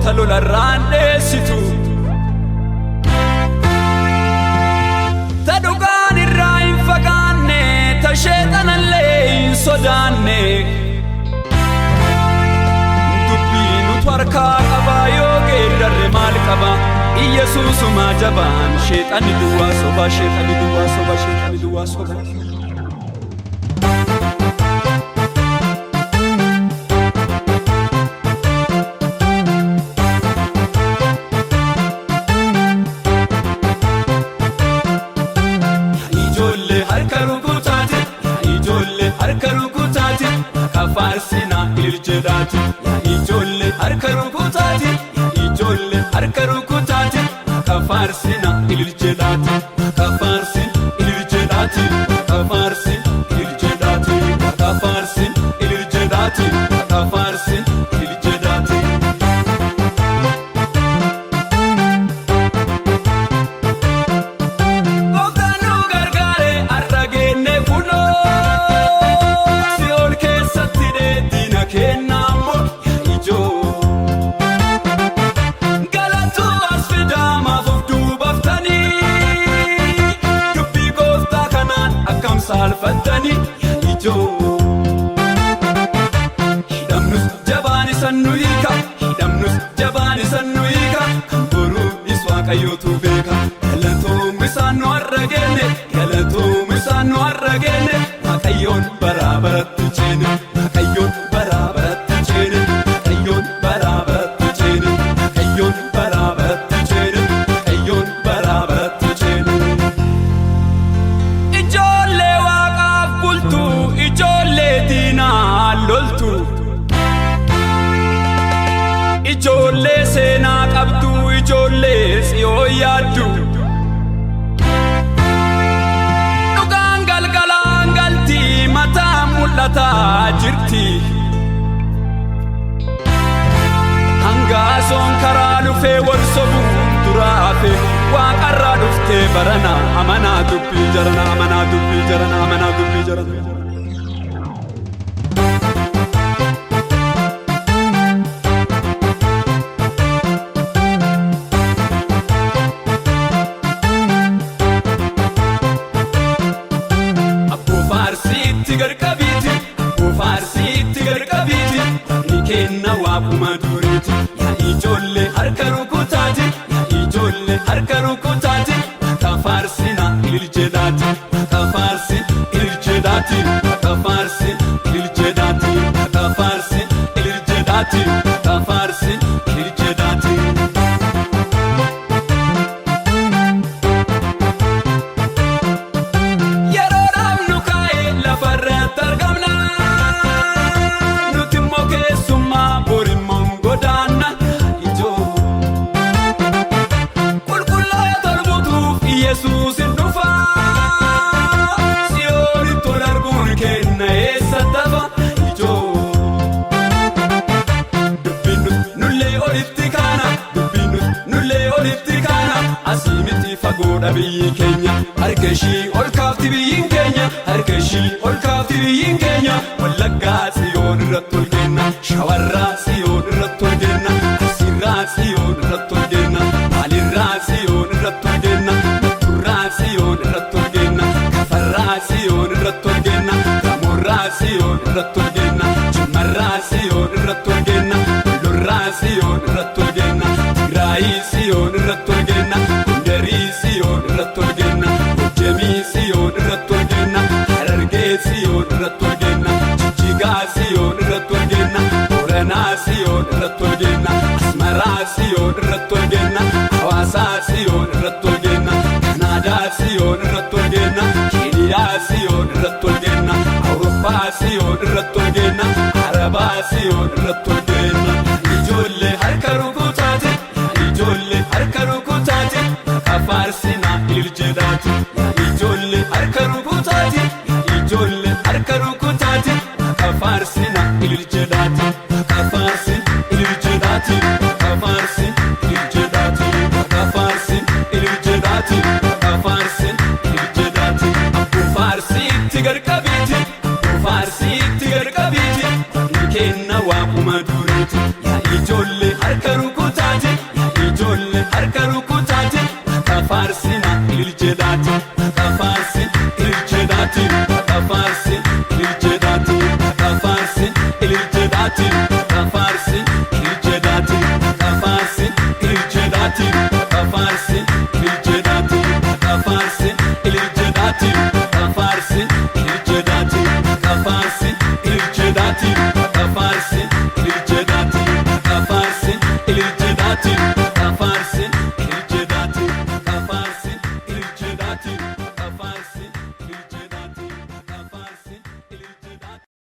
goota lolarraan dheessitu ta dhugaan irraa hin fagaanne ta sheexanallee hin sodaanne dubbii nutu harkaa qabaa yoo geeddarre maal qaba Iyesuusuma jabaan sheexanni duwwaa soba sheexanni duwwaa soba sheexanni duwwaa soba Kafarsina iljedati ijolle harka rukutati ijolle harka rukutati kafarsina iljedati kafarsin iljedati kafarsin iljedati kafarsin iljedati kafarsin iljedati Gotanu gargare arragenne kuno Kenamo ijo galatu asfidama fufdu baftani dubbi goofta kanan akkam salfatani ijo hidamnus jabani sannuika hidamnus jabani sannuika kan boru iswaqayotu beka galatu misanu arragene makayon barabarattu chene makayon Ijolle sena qabdu ijolle siyoo yaaddu dhugaan galgalaan galti mataa mul'ataa jirti hangaasoon karaa dhufee wal sobuun duraafe waaqarraa dhuftee barana amanaa dubbii jarana amanaa dubbii jarana amanaa dubbii jarana Nikenna waapuma duriti yaa ijolle harka rukutaati yaa ijolle harka rukutaati kafarsina iljedati kafarsin iljedati kafarsin iljedati kafarsin iljedati kafarsin iljedati Yeroodhaaf nu kaa'e lafarratti argamna Yesus indufa sioni tolargun kenna essa tafa ijo dubbinu nulle olitti kana asimiti fagoda biyyi keenya harkeshi ol kaafti biyyin keenya harkeshi ol kaafti biyyin keenya wallaggaa siyoon irratti ol kenna shawarraa siyoon irratti ol kenna asirraa siyoon irratti ol kenna maalirraa siyoon irratti ol kenna Sion rattolgenna kafarrasion rattolgenna kamorrasion rattolgenna chimarrasion rattolgenna lorrasion rattolgenna tigrayision rattolgenna gondarision rattolgenna jemision rattolgenna harargesion rattolgenna jijjigasion rattolgenna oranasion rattolgenna asmarasion rattolgenna hawasasion rattolgenna Sion rattolgenna Keniyaa Sion rattolgenna Awurooppaa Sion rattolgenna Arabaa Sion rattolgenna ijolle harka rukutaati ijolle harka rukutaati kafarsina iljedati ijolle harka rukutaati ijolle harka rukutaati kafarsina iljedati kafarsin iljedati kafarsin iljedati kafarsin iljedati kafarsin iljedati kafarsitti garqabiti kafarsitti garqabiti kenna waapuma duriti yaa ijolle harka rukutaa iljedati kafarsi iljedati kafarsi